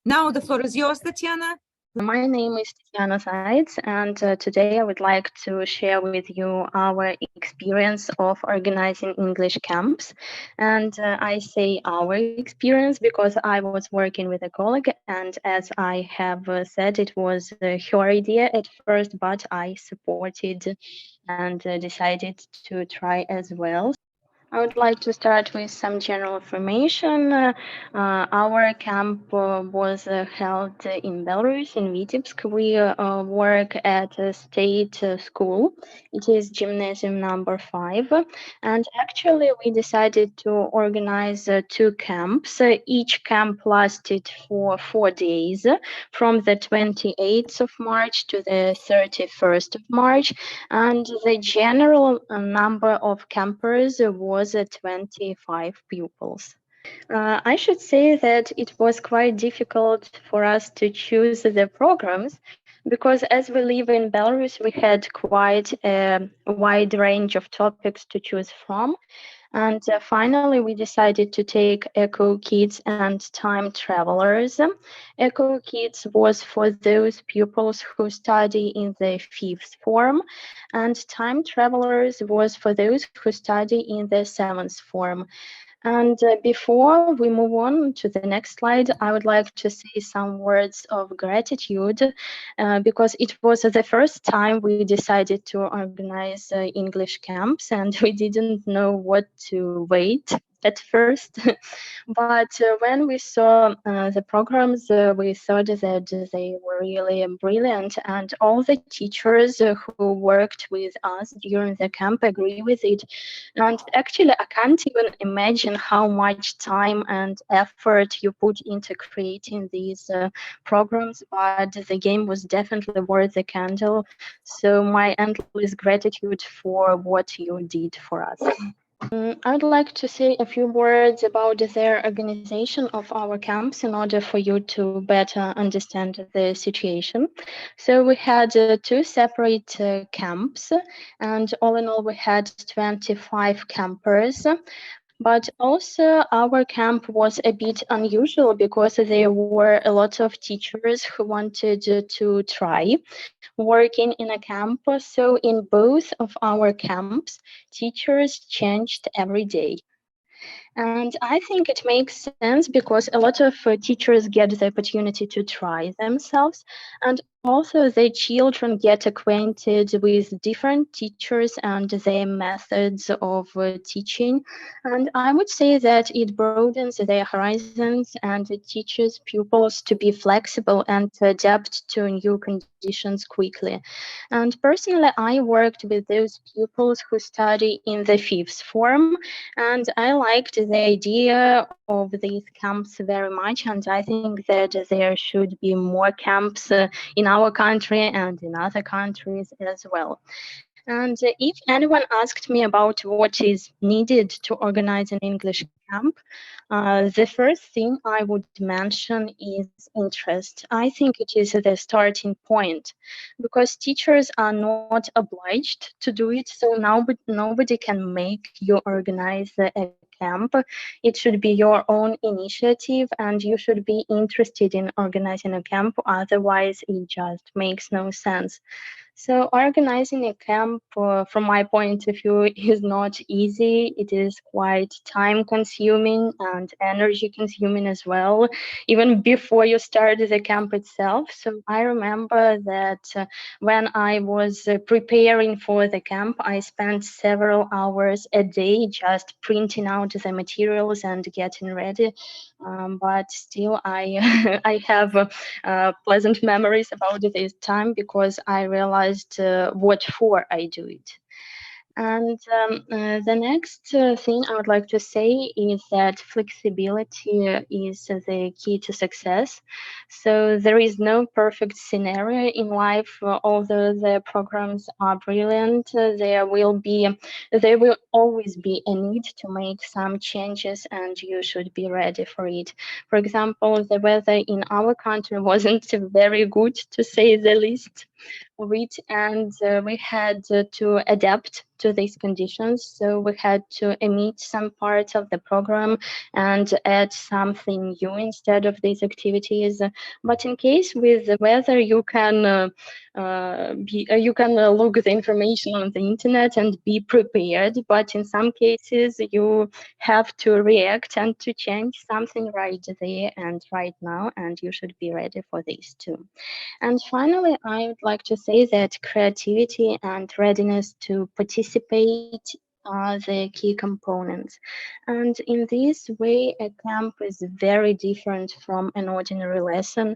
Now the floor is yours, Tatiana. My name is Tatiana Sides, and today I would like to share with you our experience of organizing English camps. And I say our experience because I was working with a colleague, and as I have said, it was her idea at first, but I supported and decided to try as well. I would like to start with some general information. Our camp was held in Belarus, in Vitebsk. We work at a state school. It is gymnasium number 5. And actually, we decided to organize two camps. Each camp lasted for 4 days, from the 28th of March to the 31st of March, and the general number of campers was 25 pupils. I should say that it was quite difficult for us to choose the programs because as we live in Belarus, we had quite a wide range of topics to choose from. And finally, we decided to take Eco Kids and Time Travelers. Eco Kids was for those pupils who study in the fifth form, and Time Travelers was for those who study in the seventh form. And before we move on to the next slide, I would like to say some words of gratitude because it was the first time we decided to organize English camps and we didn't know what to wait at first. But when we saw the programs, we thought that they were really brilliant, and all the teachers who worked with us during the camp agree with it. And actually, I can't even imagine how much time and effort you put into creating these programs, but the game was definitely worth the candle. So, my endless gratitude for what you did for us. I would like to say a few words about the organization of our camps in order for you to better understand the situation. So we had two separate camps, and all in all, we had 25 campers. But also, our camp was a bit unusual because there were a lot of teachers who wanted to try working in a camp. So, in both of our camps, teachers changed every day. And I think it makes sense because a lot of teachers get the opportunity to try themselves, and also the children get acquainted with different teachers and their methods of teaching. And I would say that it broadens their horizons and it teaches pupils to be flexible and to adapt to new conditions quickly. And personally, I worked with those pupils who study in the fifth form, and I liked the idea of these camps very much. And I think that there should be more camps in our country and in other countries as well. And if anyone asked me about what is needed to organize an English camp, the first thing I would mention is interest. I think it is the starting point because teachers are not obliged to do it, so nobody can make you organize a camp. It should be your own initiative and you should be interested in organizing a camp, otherwise, it just makes no sense. So organizing a camp, from my point of view, is not easy. It is quite time consuming and energy consuming as well, even before you start the camp itself. So I remember that when I was preparing for the camp, I spent several hours a day just printing out the materials and getting ready. But still, I I have pleasant memories about this time because I realized what for I do it. And the next thing I would like to say is that flexibility is the key to success. So there is no perfect scenario in life. Although the programs are brilliant, there will always be a need to make some changes, and you should be ready for it. For example, the weather in our country wasn't very good, to say the least. of it, and we had to adapt to these conditions. So we had to omit some parts of the program and add something new instead of these activities. But in case with the weather, you can look the information on the internet and be prepared. But in some cases, you have to react and to change something right there and right now, and you should be ready for this too. And finally, I would like to say that creativity and readiness to participate are the key components. And in this way, a camp is very different from an ordinary lesson.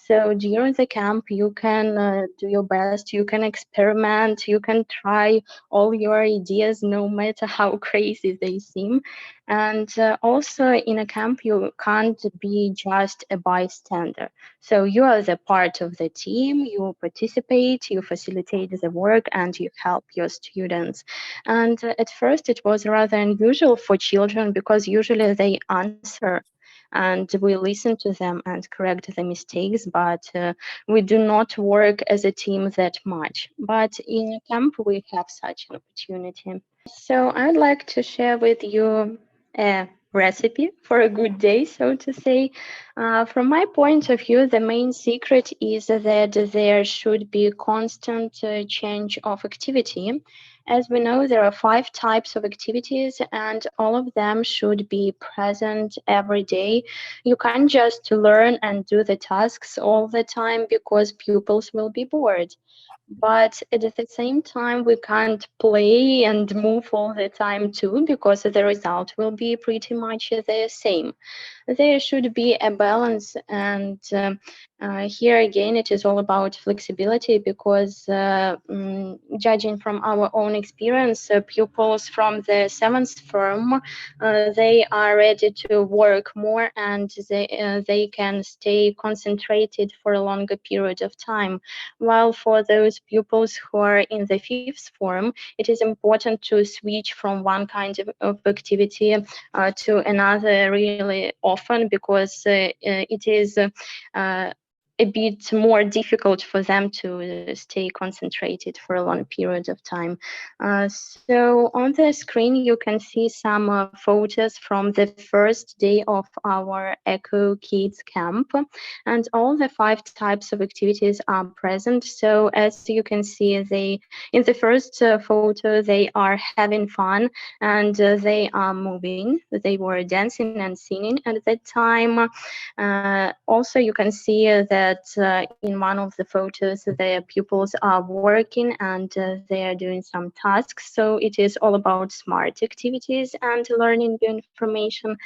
So during the camp, you can do your best, you can experiment, you can try all your ideas, no matter how crazy they seem. And also in a camp, you can't be just a bystander. So you are the part of the team, you participate, you facilitate the work, and you help your students. And at first, it was rather unusual for children because usually they answer and we listen to them and correct the mistakes, but we do not work as a team that much. But in camp, we have such an opportunity. So I'd like to share with you a recipe for a good day, so to say. From my point of view, the main secret is that there should be constant change of activity. As we know, there are 5 types of activities, and all of them should be present every day. You can't just learn and do the tasks all the time because pupils will be bored. But at the same time, we can't play and move all the time too, because the result will be pretty much the same. There should be a balance, and here again it is all about flexibility, because judging from our own experience, pupils from the 7th form, they are ready to work more, and they can stay concentrated for a longer period of time, while for those pupils who are in the 5th form, it is important to switch from one kind of activity to another really often, because it is a bit more difficult for them to stay concentrated for a long period of time. So on the screen, you can see some photos from the first day of our Eco Kids camp, and all the 5 types of activities are present. So as you can see, in the first photo, they are having fun, and they are moving. They were dancing and singing at that time. Also, you can see that in one of the photos, the pupils are working, and they are doing some tasks. So it is all about smart activities and learning new information.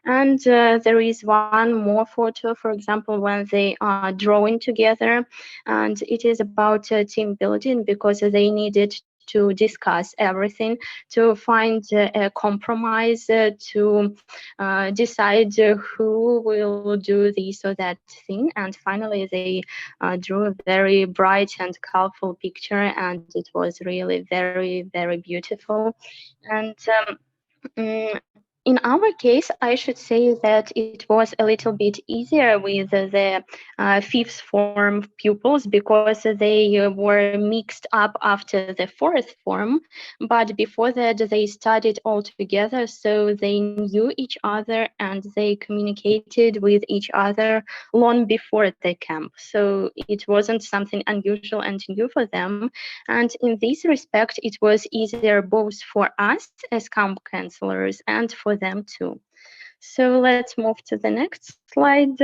And there is one more photo, for example, when they are drawing together, and it is about team building, because they needed to discuss everything, to find a compromise, to decide who will do this or that thing. And finally, they drew a very bright and colorful picture, and it was really very, very beautiful. And in our case, I should say that it was a little bit easier with the 5th form pupils, because they were mixed up after the 4th form. But before that, they studied all together, so they knew each other and they communicated with each other long before the camp. So it wasn't something unusual and new for them. And in this respect, it was easier both for us as camp counselors and for them too. So let's move to the next slide.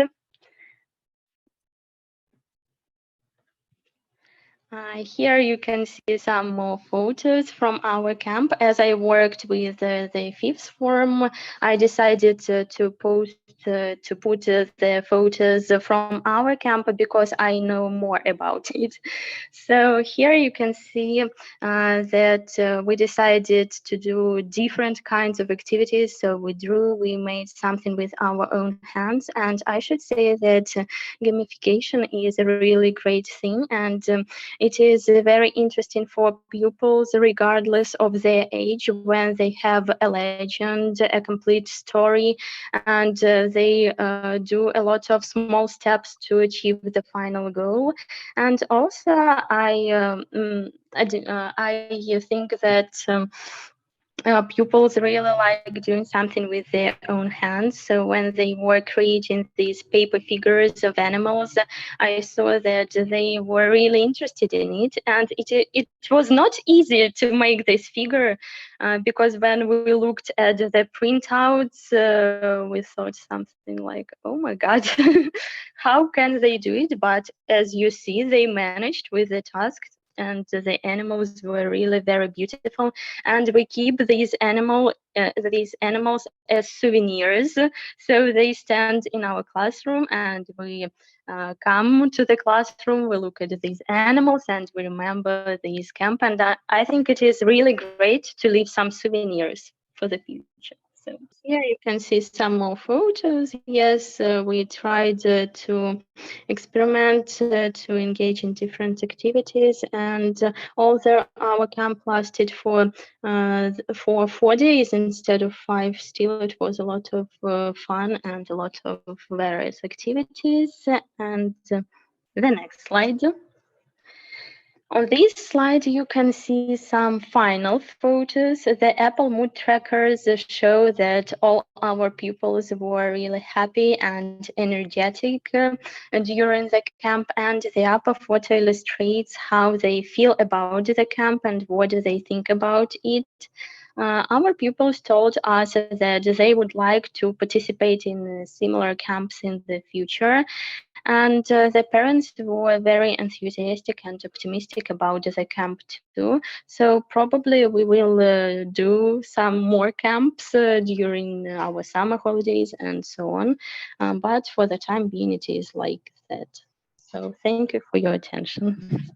Here you can see some more photos from our camp. As I worked with the 5th form, I decided to put the photos from our camp because I know more about it. So here you can see that we decided to do different kinds of activities. So we drew, we made something with our own hands, and I should say that gamification is a really great thing, and It is very interesting for pupils, regardless of their age, when they have a legend, a complete story, and they do a lot of small steps to achieve the final goal. And also, I think that. Pupils really like doing something with their own hands. So when they were creating these paper figures of animals, I saw that they were really interested in it, and it was not easy to make this figure because when we looked at the printouts, we thought something like, "Oh my God, how can they do it?" But as you see, they managed with the task. And the animals were really very beautiful, and we keep these animals as souvenirs. So they stand in our classroom, and we come to the classroom. We look at these animals, and we remember this camp. And I think it is really great to leave some souvenirs for the future. So here you can see some more photos. Yes, we tried to experiment, to engage in different activities, and although our camp lasted for 4 days instead of 5, still it was a lot of fun and a lot of various activities. And the next slide. On this slide, you can see some final photos. The Apple Mood trackers show that all our pupils were really happy and energetic during the camp, and the upper photo illustrates how they feel about the camp and what they think about it. Our pupils told us that they would like to participate in similar camps in the future, and the parents were very enthusiastic and optimistic about the camp too. So probably we will do some more camps during our summer holidays and so on. But for the time being, it is like that. So thank you for your attention.